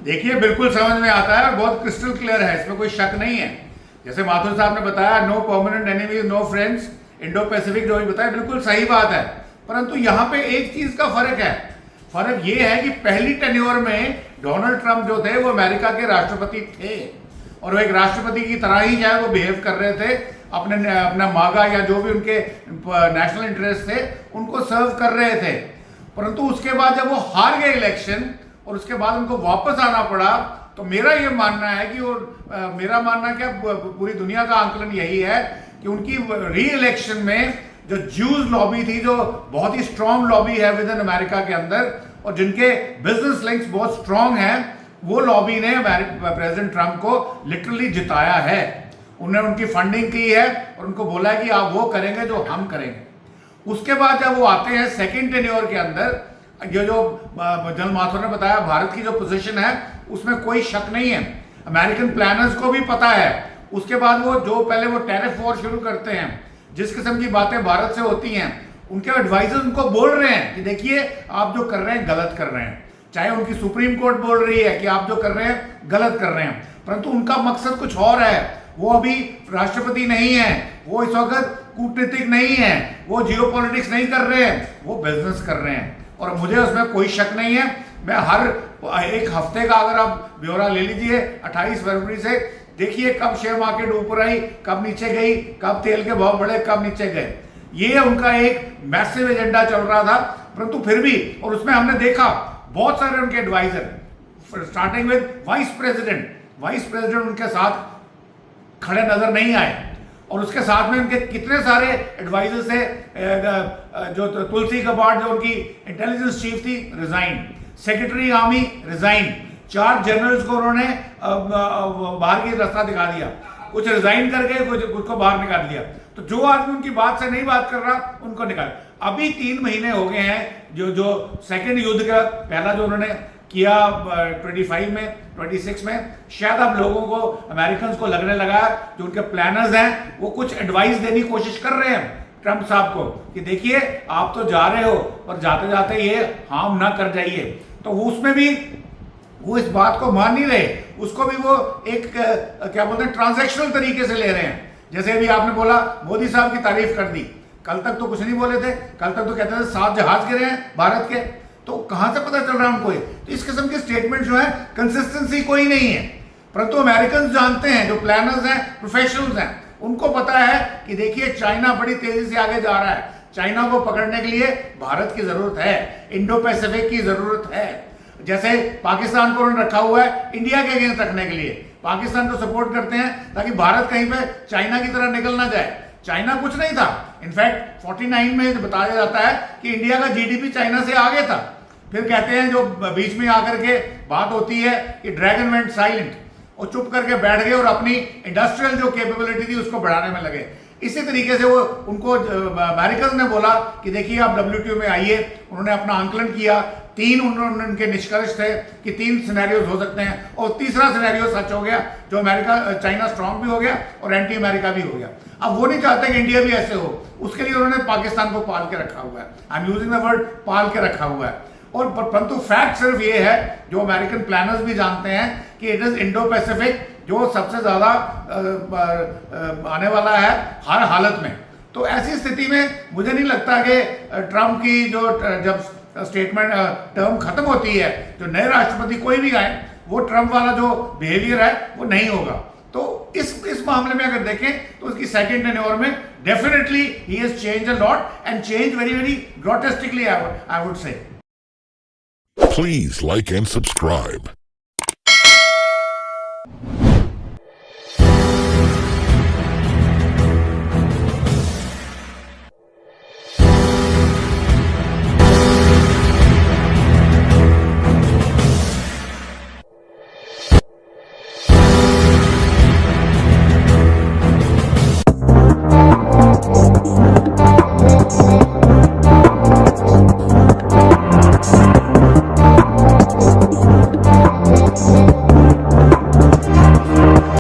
देखिए बिल्कुल समझ में आता है और बहुत क्रिस्टल क्लियर है, इसमें कोई शक नहीं है। जैसे माथुर साहब ने बताया, no permanent enemies, no friends, Indo Pacific जो भी बताया, बिल्कुल सही बात है। परंतु यहाँ पे एक चीज का फर्क है। फर्क ये है कि पहली टेन्योर में डोनाल्ड ट्रंप जो थे वो अमेरिका के राष्ट्रपति थे और वो एक राष्ट्रपति की तरह ही जो है वो बिहेव कर रहे थे, अपना मागा या जो भी उनके नेशनल इंटरेस्ट थे उनको सर्व कर रहे थे। परंतु उसके बाद जब वो हार गए इलेक्शन और उसके बाद उनको वापस आना पड़ा, तो मेरा ये मानना है कि मेरा मानना क्या, पूरी दुनिया का आंकलन यही है कि उनकी री इलेक्शन में जो ज्यूज लॉबी थी, जो बहुत ही स्ट्रॉन्ग लॉबी है विद इन अमेरिका के अंदर और जिनके बिजनेस लिंक्स बहुत स्ट्रॉन्ग हैं, वो लॉबी ने प्रेसिडेंट ट्रंप को लिटरली जिताया है। उन्होंने उनकी फंडिंग की है और उनको बोला है कि आप वो करेंगे जो हम करेंगे। उसके बाद जब वो आते हैं सेकेंड टेन्योर के अंदर, ये जो जनरल माथुर ने बताया, भारत की जो पोजीशन है उसमें कोई शक नहीं है, अमेरिकन प्लानर्स को भी पता है। उसके बाद वो जो पहले वो टैरिफ वॉर शुरू करते हैं, जिस किस्म की बातें भारत से होती हैं, उनके एडवाइजर्स उनको बोल रहे हैं कि देखिए आप जो कर रहे हैं गलत कर रहे हैं। चाहे उनकी सुप्रीम कोर्ट बोल रही है कि आप जो कर रहे हैं गलत कर रहे हैं, परंतु उनका मकसद कुछ और है। वो अभी राष्ट्रपति नहीं है, वो इस वक्त कूटनीतिक नहीं है, वो जियोपॉलिटिक्स नहीं कर रहे हैं, वो बिजनेस कर रहे हैं। और मुझे उसमें कोई शक नहीं है। मैं हर एक हफ्ते का अगर आप ब्यौरा ले लीजिए, 28 फरवरी से देखिए कब शेयर मार्केट ऊपर आई, कब नीचे गई, कब तेल के भाव बढ़े, कब नीचे गए। ये उनका एक मैसिव एजेंडा चल रहा था। परंतु फिर भी, और उसमें हमने देखा बहुत सारे उनके advisor, starting with vice president उनके साथ खड़े नजर नहीं आए। और उसके साथ में उनके कितने सारे एडवाइजर्स थे, जो तुलसी गबार्ड जो उनकी इंटेलिजेंस चीफ थी, resign, secretary army resign, 4 generals को उन्होंने बाहर की रास्ता दिखा दिया, कुछ रिजाइन करके कुछ को बाहर निकाल दिया। तो जो आदमी उनकी बात से नहीं बात कर रहा उनको निकाल। अभी 3 महीने हो गए हैं जो सेकेंड युद्ध का पहला जो उन्होंने किया 25 में 26 में, शायद अब लोगों को, अमेरिकन को लगने लगा, जो उनके प्लानर्स हैं वो कुछ एडवाइस देने की कोशिश कर रहे हैं ट्रंप साहब को कि देखिए आप तो जा रहे हो और जाते जाते ये हार्म ना कर जाइए। तो उसमें भी वो इस बात को मान नहीं रहे, उसको भी वो एक क्या बोलते हैं ट्रांजैक्शनल तरीके से ले रहे हैं। जैसे अभी आपने बोला मोदी साहब की तारीफ कर दी, कल तक तो कुछ नहीं बोले थे, कल तक तो कहते थे 7 जहाज गिरे हैं भारत के, तो कहां से पता चल रहा है उनको ये? तो इस किस्म के स्टेटमेंट जो है कंसिस्टेंसी कोई नहीं है। परंतु अमेरिकन जानते हैं, जो प्लानर्स हैं, प्रोफेशनल्स हैं, उनको पता है कि देखिए चाइना बड़ी तेजी से आगे जा रहा है, चाइना को पकड़ने के लिए भारत की जरूरत है, इंडो पैसिफिक की जरूरत है। जैसे पाकिस्तान को उन्होंने रखा हुआ है इंडिया के अगेंस्ट रखने के लिए, पाकिस्तान को सपोर्ट करते हैं ताकि भारत कहीं पे चाइना की तरह निकल ना जाए। चाइना कुछ नहीं था, इनफैक्ट 49 में बताया जाता है कि इंडिया का जीडीपी चाइना से आगे था। फिर कहते हैं जो बीच में आकर के बात होती है कि ड्रैगन वेंट साइलेंट, और चुप करके बैठ गए और अपनी इंडस्ट्रियल जो कैपेबिलिटी थी उसको बढ़ाने में लगे। इसी तरीके से वो उनको अमेरिकन ने बोला कि देखिए आप WTO में आइए। उन्होंने अपना आंकलन किया, 3 उनके निष्कर्ष थे कि 3 सिनेरियोज हो सकते हैं और तीसरा सिनेरियो सच हो गया, जो चाइना स्ट्रांग भी हो गया और एंटी अमेरिका भी हो गया। अब वो नहीं चाहते कि इंडिया भी ऐसे हो, उसके लिए उन्होंने पाकिस्तान को पाल के रखा हुआ है। I am using the word पाल के रखा हुआ है। और परंतु फैक्ट सिर्फ ये है, जो अमेरिकन प्लानर्स भी जानते हैं, कि इट इज इंडो पैसिफिक जो सबसे ज्यादा आने वाला है हर हालत में। तो ऐसी स्थिति में मुझे नहीं लगता कि ट्रंप की जो जब स्टेटमेंट टर्म खत्म होती है, जो नए राष्ट्रपति कोई भी आए, वो ट्रंप वाला जो बिहेवियर है वो नहीं होगा। तो इस मामले में अगर देखें तो उसकी सेकंड टेन्योर में definitely he has changed a lot and change very very grotesquely, I would say. Please like and subscribe.